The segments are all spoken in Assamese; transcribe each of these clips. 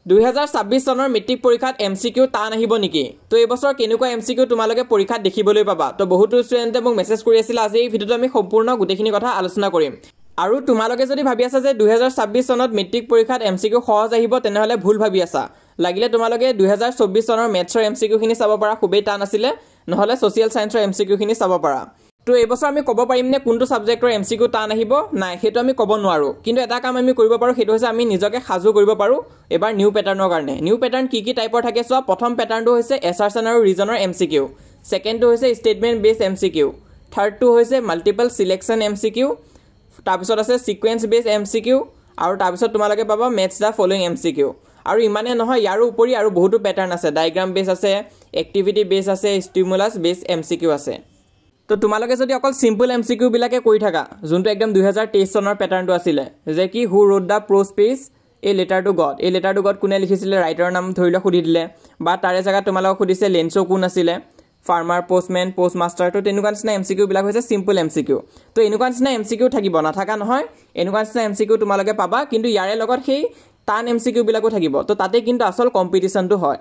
2026 চনৰ মেট্ৰিক পৰীক্ষাত MCQ টান আহিব নেকি তো এই বছৰ কেনেকুৱা MCQ তোমালোকে পৰীক্ষাত দেখিবলৈ পাবা তো বহুতো ষ্টুডেণ্টে মোক মেছেজ কৰি আছিল আজি এই ভিডিঅ'টো আমি সম্পূৰ্ণ গোটেইখিনি কথা আলোচনা কৰিম আৰু তোমালোকে যদি ভাবি আছা যে 2026 চনত মেট্ৰিক পৰীক্ষাত MCQ সহজ আহিব তেনেহলে ভুল ভাবি আছা লাগিলে তোমালোকে 2024 চনৰ মেথছৰ MCQ খিনি চাব পাৰা খুবেই টান আছিল নহলে সোশিয়াল সায়েন্সৰ MCQ খিনি চাব পাৰা তো এই বছৰ আমি কব পাৰিম নে কোনটো সাবজেক্টৰ MCQ টান আহিব নাই হেতু আমি কব নোৱাৰো কিন্তু এটা কাম আমি কৰিব পাৰো হেতু হৈছে আমি নিজকে সাজু কৰিব পাৰো এবাৰ নিউ প্যাটাৰ্নৰ কাৰণে নিউ প্যাটাৰ্ন কি টাইপৰ থাকে সো প্ৰথম প্যাটাৰ্নটো হৈছে এছাৰচন আৰু ৰিজনৰ MCQ সেকেন্ডটো হৈছে স্টেটমেন্ট বেস MCQ থাৰ্ডটো হৈছে মাল্টিপল সিলেকশন MCQ তাৰপিছত আছে সিকোয়েন্স বেস MCQ আৰু তাৰপিছত তোমালোকে পাবা মেথছ দা ফলোইং MCQ আৰু ইমানে নহয় ইয়াৰ উপৰি আৰু বহুতো প্যাটাৰ্ন আছে ডায়াগ্ৰাম বেস আছে এক্টিভিটি বেস আছে স্টিমুলাস বেস MCQ আছে তো তোমালোকে যদি অকল সিম্পল MCQ বিলাকে কৰি থাকা যোনটো একদম 2023 চনৰ প্যাটাৰ্নটো আছিল যে কি হু ৰোড দা প্ৰোজ পেজ এই লেটাৰ টু গড এই লেটাৰ টু গড কোনে লিখিছিল ৰাইটাৰৰ নাম ধৰিলে খুদি দিলে বা তাৰে জায়গা তোমালোকক খুদিছে লেন্সো কোন আছিল ফাৰ্মাৰ পোষ্টমেন পোষ্টমাস্টাৰ তো তেনেকুৱা নিচিনা MCQ বিলাক হৈছে সিম্পল MCQ তো এনেকুৱা নিচিনা MCQ থাকিব নাথাকা নহয় এনেকুৱা নিচিনা MCQ তোমালোকে পাবা কিন্তু ইয়াৰে লগত সেই টান MCQ বিলাকো থাকিব তো তাতে কিন্তু আসল কম্পিটিশনটো হয়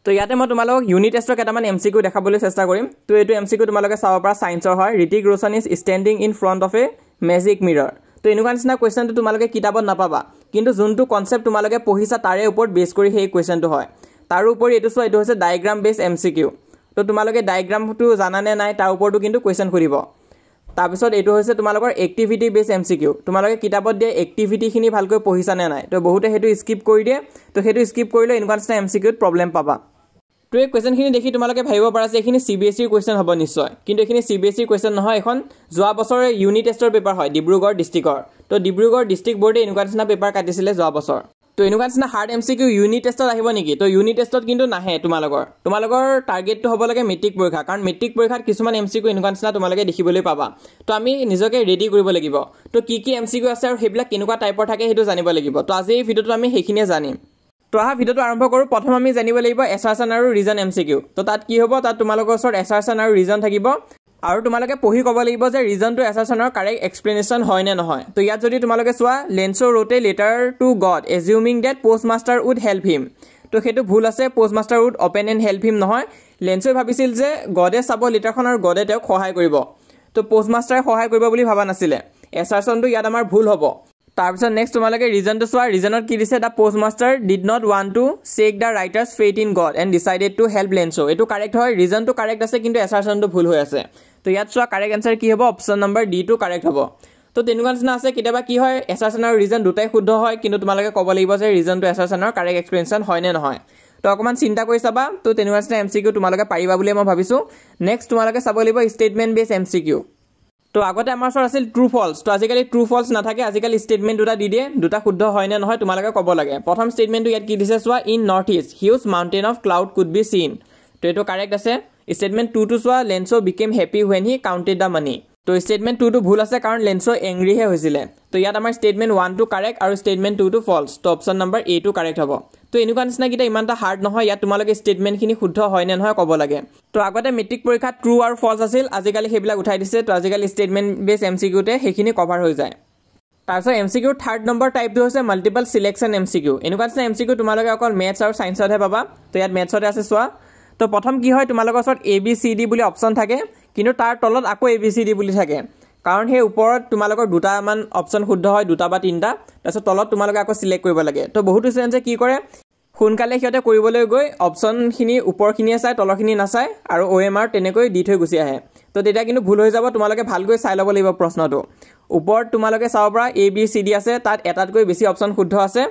তো ইয়াতে মই তোমালোকক ইউনিট টেষ্টৰ কেটামান MCQ দেখাবলৈ চেষ্টা কৰিম তো এটো MCQ তোমালোকে চাব পৰা সায়েন্সৰ হয় Hrithik Roshan is standing in front of a magic mirror তো এনেকুৱা নিচিনা কোৱেশ্চনটো তোমালোকে কিতাপত নাপাবা কিন্তু যোনটো কনসেপ্ট তোমালোকে পঢ়িছা তাৰে ওপৰত বেস কৰি সেই কোৱেশ্চনটো হয় তাৰ উপৰি এটো সো এটো হৈছে ডায়াগ্ৰাম বেস MCQ তো তোমালোকে ডায়াগ্ৰামটো জানানে নাই তাৰ ওপৰটো কিন্তু কোৱেশ্চন কৰিব তাৰপিছত এটো হৈছে তোমালোকৰ এক্টিভিটি বেস MCQ তোমালোকে কিতাপত দিয়ে এক্টিভিটি খিনি ভালকৈ পঢ়িছা নে নাই তো বহুতে হেতু স্কিপ কৰি দিয়ে তো হেতু স্কিপ কৰিলে এনেকুৱা নিচিনা MCQ ত প্ৰবলেম পাবা তো এই কোৱেশ্চন খিনি দেখি তোমালোকে ভাবিব পাৰা যে এখিনি CBSE ৰ কোৱেশ্চন হ'ব নিশ্চয় কিন্তু এখিনি CBSE ৰ কোৱেশ্চন নহয় এখন যোৱা বছৰৰ ইউনিট টেষ্টৰ পেপাৰ হয় ডিব্ৰুগড় ডিস্ট্ৰিক্টৰ তো ডিব্ৰুগড় ডিস্ট্ৰিক্ট বোৰ্ডে এনেকুৱা নিচিনা পেপাৰ কাটিছিলে যোৱা বছৰ তো এনেকুৱা নিচিনা হাৰ্ড MCQ ইউনিট টেষ্টত আহিব নেকি তো ইউনিট টেষ্টত কিন্তু নাহে তোমালোকৰ টাৰ্গেটটো হ'ব লাগে মেট্ৰিক পৰীক্ষা কাৰণ মেট্ৰিক পৰীক্ষাত কিছুমান MCQ এনেকুৱা নিচিনা তোমালোকে দেখিবলৈ পাবা তো আমি নিজকে ৰেডি কৰিব লাগিব তো কি MCQ আছে আৰু হেবিলাক কেনেকুৱা টাইপৰ থাকে হেতু জানিব লাগিব তো আজি এই ভিডিঅটো আমি হেখিনিয়ে জানিম তো আহা ভিডিঅটো আৰম্ভ কৰো প্ৰথম আমি জানিব লাগিব এছাৰচন আৰু ৰিজন MCQ তো তাত কি হ'ব তাত তোমালোকৰ ওচৰত এছাৰচন আৰু ৰিজন থাকিব আৰু তোমালোকে পঢ়ি ক'ব লাগিব যে ৰিজনটো এছাৰচনৰ কাৰেক্ট এক্সপ্লেনেশ্যন হয় নে নহয় তো ইয়াত যদি তোমালোকে চোৱা Lencho wrote a letter to God assuming that postmaster would help him তো হেতু ভুল আছে postmaster would open and help him নহয় লেন্সোই ভাবিছিল যে গডে চাব লেটাৰখন আৰু গডে তেওঁক সহায় কৰিব তো পোষ্টমাস্টাৰে সহায় কৰিব বুলি ভাবা নাছিলে এছাৰচনটো ইয়াত আমাৰ ভুল হ'ব তাৰপিছত নেক্সট তোমালোকে ৰিজনটো চোৱা ৰিজনত কি দিছে the postmaster did not want to check the writer's faith in God and decided to help Lencho এটো কাৰেক্ট হয় ৰিজনটো কাৰেক্ট আছে কিন্তু এছাৰচনটো ভুল হৈ আছে তো ইয়াত চোৱা কাৰেক্ট আনসাৰ কি হ'ব অপচন নম্বৰ ডি টো কাৰেক্ট হ'ব তো তেনেকুৱা নিচিনা আছে কেতিয়াবা কি হয় এছাৰচন আৰু ৰিজন দুটাই শুদ্ধ হয় কিন্তু তোমালোকে ক'ব লাগিব যে ৰিজনটো এছাৰচনৰ কাৰেক্ট এক্সপ্লেনেশ্যন হয় নে নহয় তো অকমান চিন্তা কৰি চাবা তো তেনেকুৱা নিচিনা MCQ তোমালোকে পাৰিবা বুলি মই ভাবিছো নেক্সট তোমালোকে চাব লাগিব স্টেটমেন্ট বেস MCQ তো আগতে আমাৰ ওচৰত আছিল ট্ৰু ফলছ তো আজিকালি ট্ৰু ফলছ নাথাকে আজিকালি ষ্টেটমেন্ট দুটা দি দিয়ে দুটা শুদ্ধ হয় নে নহয় তোমালোকে ক'ব লাগে প্ৰথম ষ্টেটমেন্টটো ইয়াত কি দিছে চোৱা in north east huge mountain of cloud could be seen তো এটো কাৰেক্ট আছে স্টেটমেন্ট 2 টো চোৱা Lencho became happy when he counted the money তো স্টেটমেন্ট 2 টো ভুল আছে কাৰণ লেন্সো এংগ্ৰি হে হৈছিলে তো ইয়াত আমাৰ স্টেটমেন্ট 1 টো কাৰেক্ট আৰু স্টেটমেন্ট 2 টো ফলছ তো অপচন নম্বৰ এ টো কাৰেক্ট হ'ব তো এনেকুৱা নিচিনা কিটা ইমানটা হাৰ্ড নহয় ইয়াত তোমালোকে স্টেটমেন্ট খিনি শুদ্ধ হয় নে নহয় ক'ব লাগে তো আগতে মেট্ৰিক পৰীক্ষাত ট্ৰু আৰু ফলছ আছিল আজিকালি হেবিলাক উঠাই দিছে তো আজিকালি স্টেটমেন্ট বেস MCQ তে হেখিনি কভাৰ হৈ যায় তাৰপিছত MCQ থাৰ্ড নম্বৰ টাইপটো হৈছে মাল্টিপল সিলেকশন MCQ এনেকুৱা নিচিনা MCQ তোমালোকে অকল মেথছ আৰু সায়েন্সতহে পাবা তো ইয়াত মেথছতে আছে চোৱা তো প্ৰথম কি হয় তোমালোকৰ ওচৰত ABCD বুলি অপচন থাকে কিন্তু তাৰ তলত আকৌ ABCD বুলি থাকে কাৰণ হে ওপৰত তোমালোকৰ দুটা মান অপচন শুদ্ধ হয় দুটা বা তিনটা তাৰপিছত তলত তোমালোকে আকৌ সিলেক্ট কৰিব লাগে তো বহুতো ষ্টুডেণ্টে কি কৰে সোনকালে সিহঁতে কৰিবলৈ গৈ অপচন খিনি ওপৰখিনিয়ে চাই তলখিনি নাচায় আৰু OMR তেনেকৈ দি থৈ গুচি আহে তো তেতিয়া কিন্তু ভুল হৈ যাব তোমালোকে ভালকৈ চাই ল'ব লাগিব প্ৰশ্নটো ওপৰত তোমালোকে চাব পৰা ABCD আছে তাত এটাতকৈ বেছি অপচন শুদ্ধ আছে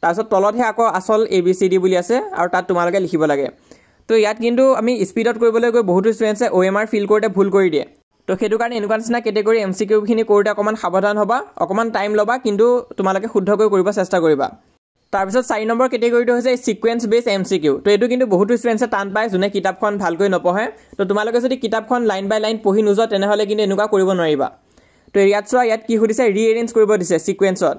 তাৰপিছত তলতহে আকৌ আসল ABCD বুলি আছে আৰু তাত তোমালোকে লিখিব লাগে তো ইয়াত কিন্তু আমি স্পিডত কৰিবলৈ গৈ বহুতো ষ্টুডেণ্টে OMR ফিল কৰোতে ভুল কৰি দিয়ে তো হেতু কাৰণে এনেকুৱা নিচিনা কেটেগৰী MCQ খিনি কৰোতে অকমান সাৱধান হ'বা অকমান টাইম ল'বা কিন্তু তোমালোকে শুদ্ধকৈ কৰিব চেষ্টা কৰিবা তাৰপিছত 4 নম্বৰ কেটেগৰীটো হৈছে সিকোয়েন্স বেস MCQ তো এটো কিন্তু বহুতো ষ্টুডেণ্টে টান পায় যোনে কিতাপখন ভালকৈ নপঢ়ে তো তোমালোকে যদি কিতাপখন লাইন বাই লাইন পঢ়ি নোযোৱা তেনেহলে কিন্তু এনেকুৱা কৰিব নোৱাৰিবা তো ইয়াত চোৱা ইয়াত কি সুধিছে ৰিএৰেঞ্জ কৰিব দিছে সিকোয়েন্সত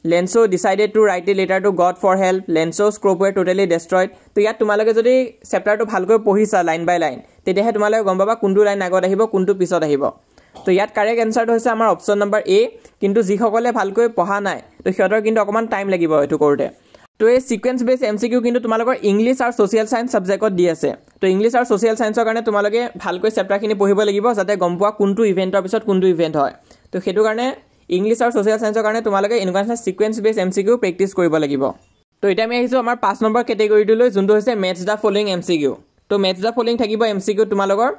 Lencho decided to write a letter to God for help লেন্সো's crop were totally destroyed তো ইয়াত তোমালোকে যদি চেপ্টাৰটো ভালকৈ পঢ়িছা লাইন বাই লাইন তেতিয়াহে তোমালোকে গম পাবা কোনটো লাইন আগত আহিব কোনটো পিছত আহিব তো ইয়াত কাৰেক্ট আনসাৰটো হৈছে আমাৰ অপচন নম্বৰ এ কিন্তু যিসকলে ভালকৈ পঢ়া নাই তো সিহঁতৰ কিন্তু অকমান টাইম লাগিব এটো কৰোতে তো এই সিকুৱেন্স বেছ এমচিকিউ কিন্তু তোমালোকৰ ইংলিছ আৰু সোশিয়াল সায়েন্স সাবজেক্টত দি আছে তো ইংলিছ আৰু সোশিয়াল সায়েন্সৰ কাৰণে তোমালোকে ভালকৈ চেপ্টাৰখিনি পঢ়িব লাগিব যাতে গম পোৱা কোনটো ইভেন্টৰ পিছত কোনটো ইভেন্ট হয় তো সেইটো কাৰণে ইংলিছ আৰু সোশিয়াল সায়েন্সৰ কাৰণে তোমালোকে এনেকুৱা সিকুৱেন্স বেছ এমচিকিউ প্ৰেক্টিছ কৰিব লাগিব তো এটা আমি আহিছো আমাৰ 5 নম্বৰ কেটেগৰীটোলৈ যোনটো হৈছে মেথছ দা ফলোইং এমচিকিউ তো মেথছ দা ফলোইং থাকিব এমচিকিউ তোমালোকৰ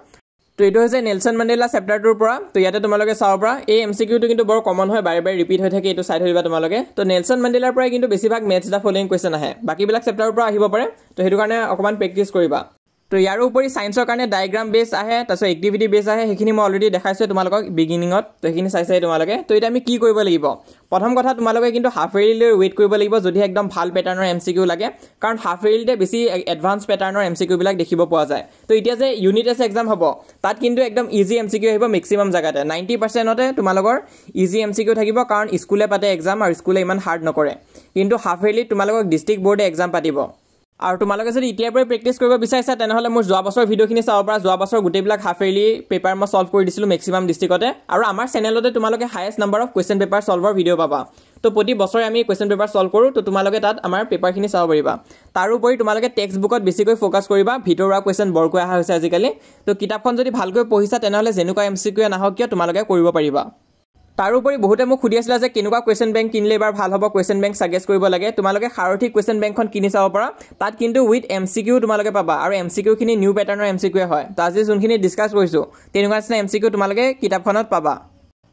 তো এইটো হৈছে নেলসন মেণ্ডেলা চেপ্টাৰটোৰ পৰা তো ইয়াতে তোমালোকে চাব পৰা এই এমচিকিউটো কিন্তু বৰ কমন হয় বাৰে বাৰে ৰিপিট হৈ থাকে এইটো চাই ধৰিবা তোমালোকে তো নেলসন মেণ্ডেলাৰ পৰা কিন্তু বেছিভাগ মেথছ দা ফলোইং কোৱেশ্চন আহে বাকিবিলাক চেপ্টাৰৰ পৰা আহিব পাৰে তো সেইটো কাৰণে অকমান প্ৰেক্টিছ কৰিবা তো ইয়াৰ উপৰি সায়েন্সৰ কাৰণে ডায়াগ্ৰাম বেছ আহে তাৰপিছত এক্টিভিটি বেছ আহে সেইখিনি মই অলৰেডি দেখাইছো তোমালোকক বিগিনিঙত তো সেইখিনি চাইছে তোমালোকে তো এটা আমি কি কৰিব লাগিব প্ৰথম কথা তোমালোকে কিন্তু হাফ এৰিলৈ ৱেইট কৰিব লাগিব যদি একদম ভাল পেটাৰ্নৰ এমচিকিউ লাগে কাৰণ হাফ এৰিলতে বেছি এডভান্স পেটাৰ্নৰ এমচিকিউ বিলাক দেখিব পোৱা যায় তো এতিয়া যে ইউনিট টেষ্ট এক্সাম হ'ব তাত কিন্তু একদম ইজি এমচিকিউ আহিব মেক্সিমাম জাগাতে 90%তে তোমালোকৰ ইজি এমচিকিউ থাকিব কাৰণ স্কুলে পাতে এক্সাম আৰু স্কুলে ইমান হাৰ্ড নকৰে কিন্তু হাফ এৰিলি তোমালোকক ডিস্ট্ৰিক্ট বোৰ্ডে এক্সাম পাতিব আৰু তোমালোকে যদি এতিয়াৰ পৰা প্ৰেক্টিছ কৰিব বিচাৰিছা তেনেহলে মোৰ যোৱা বছৰ ভিডিঅ'খিনি চাব পৰা যোৱা বছৰ গোটেইবিলাক হাফ এৰিলি পেপাৰ মই সলভ কৰি দিছিলো মেক্সিমাম ডিস্ট্ৰিক্টতে আৰু আমাৰ চেনেলতে তোমালোকে highest number of question paper সলভৰ ভিডিঅ' পাবা তো প্ৰতি বছৰে আমি কুৱেশ্চন পেপাৰ সলভ কৰোঁ তো তোমালোকে তাত আমাৰ পেপাৰখিনি চাব পাৰিবা তাৰ উপৰি তোমালোকে টেক্সট বুকত বেছিকৈ ফ'কাছ কৰিবা ভিতৰুৱা কুৱেশ্চন বৰকৈ অহা হৈছে আজিকালি তো কিতাপখন যদি ভালকৈ পঢ়িছা তেনেহলে যেনেকুৱা এমচিকিউ নাহক কিয় তোমালোকে কৰিব পাৰিবা তাৰ উপৰি বহুতে মোক সুধি আছিল যে কেনেকুৱা কুৱেশ্চন বেংক কিনিলে এবাৰ ভাল হ'ব কুৱেশ্চন বেংক সাজেষ্ট কৰিব লাগে তোমালোকে সাৰথি কুৱেশ্চন বেংকখন কিনি চাব পৰা তাত কিন্তু উইথ এমচিকিউ তোমালোকে পাবা আৰু এমচিকিউখিনি নিউ পেটাৰ্নৰ এমচিকিউ হয় তো আজি যোনখিনি ডিসকাস কৰিছো তেনেকুৱা নিচিনা এমচিকিউ তোমালোকে কিতাপখনত পাবা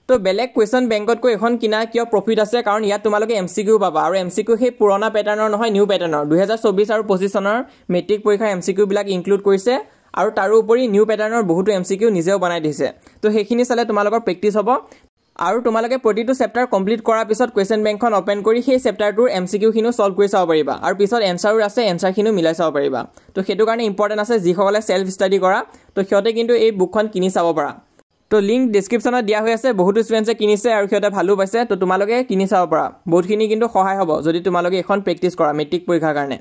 তো বেলেগ কুৱেশ্চন বেংকতকৈ এখন কিনা কিয় প্ৰফিট আছে কাৰণ ইয়াত তোমালোকে এমচিকিউ পাবা আৰু এমচিকিউ সেই পুৰণা পেটাৰ্নৰ নহয় নিউ পেটাৰ্নৰ 2024 আৰু 25 চনৰ মেট্ৰিক পৰীক্ষাৰ এমচিকিউ বিলাক ইনক্লুড কৰিছে আৰু তাৰ উপৰি নিউ পেটাৰ্নৰ বহুতো এমচিকিউ নিজেও বনাই দিছে তো সেইখিনি চালে তোমালোকৰ প্ৰেক্টিছ হ'ব আৰু তোমালোকে প্ৰতিটো চেপ্টাৰ কমপ্লিট কৰাৰ পিছত কুৱেশ্চন বেংকখন ওপেন কৰি সেই চেপ্টাৰটোৰ এমচিকিউখিনিও সলভ কৰি চাব পাৰিবা আৰু পিছত এনসাৰো আছে এনসাৰখিনিও মিলাই চাব পাৰিবা তো সেইটো কাৰণে ইম্পৰ্টেন্ট আছে যিসকলে সেলফ ষ্টাডি কৰা তো সিহঁতে কিন্তু এই বুকখন কিনি চাব পাৰা তো লিংক ডেসক্ৰিপচনত দিয়া হৈ আছে বহুতো ষ্টুডেন্টছে কিনিছে আৰু সিহঁতে ভালো পাইছে তো তোমালোকে কিনি চাব পাৰা বহুতখিনি কিন্তু সহায় হ'ব যদি তোমালোকে এখন প্ৰেক্টিছ কৰা মেট্ৰিক পৰীক্ষাৰ কাৰণে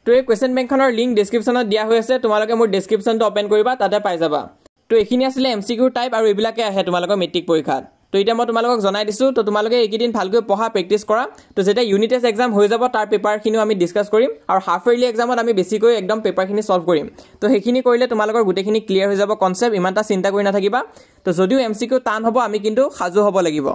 তো এই কুৱেশ্চন বেংকখনৰ লিংক ডেসক্ৰিপচনত দিয়া হৈ আছে তোমালোকে মোৰ ডেসক্ৰিপচনটো ওপেন কৰিবা তাতে পাই যাবা তো এইখিনি আছিল এমচিকিউ টাইপ আৰু এইবিলাকে আহে তোমালোকৰ মেট্ৰিক পৰীক্ষাত তো এটা মই তোমালোকক জনাই দিছো তো তোমালোকে এইকেইদিন ভালকৈ পঢ়া প্ৰেক্টিছ কৰা তো যেতিয়া ইউনিট টেষ্ট এক্সাম হৈ যাব তাৰ পেপাৰখিনিও আমি ডিসকাস কৰিম আৰু হাফ এয়াৰলি এক্সামত আমি বেছিকৈ একদম পেপাৰখিনি সলভ কৰিম তো সেইখিনি কৰিলে তোমালোকৰ গোটেইখিনি ক্লিয়াৰ হৈ যাব কনসেপ্ট ইমানটা চিন্তা কৰি নাথাকিবা তো যদিও এমচিকিউ টান হ'ব আমি কিন্তু সাজু হ'ব লাগিব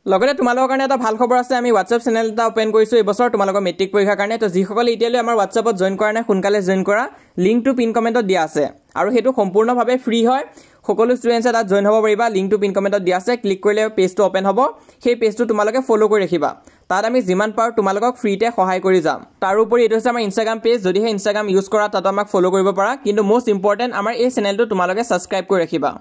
লগতে তোমালোকৰ কাৰণে এটা ভাল খবৰ আছে আমি WhatsApp চেনেল এটা ওপেন কৰিছো এই বছৰ তোমালোকৰ মেট্ৰিক পৰীক্ষাৰ কাৰণে তো যিসকলে এতিয়ালৈ আমাৰ WhatsAppত জয়েন কৰা নাই সোনকালে জয়েন কৰা লিংকটো পিন কমেন্টত দিয়া আছে আৰু হেতু সম্পূৰ্ণভাৱে ফ্ৰী হয় সকলো ষ্টুডেন্টছে তাত জয়েন হ'ব পাৰিবা লিংকটো পিন কমেন্টত দিয়া আছে ক্লিক কৰিলে পেজটো ওপেন হ'ব সেই পেজটো তোমালোকে ফলো কৰি ৰাখিবা তাত আমি যিমান পাৰো তোমালোকক ফ্ৰীতে সহায় কৰি যাম তাৰ উপৰি এটো হৈছে আমাৰ ইনষ্টাগ্ৰাম পেজ যদি হে ইনষ্টাগ্ৰাম ইউজ কৰা তাত আমাক ফলো কৰিব পাৰা কিন্তু মোষ্ট ইম্পৰ্টেন্ট আমাৰ এই চেনেলটো তোমালোকে সাবস্ক্ৰাইব কৰি ৰাখিবা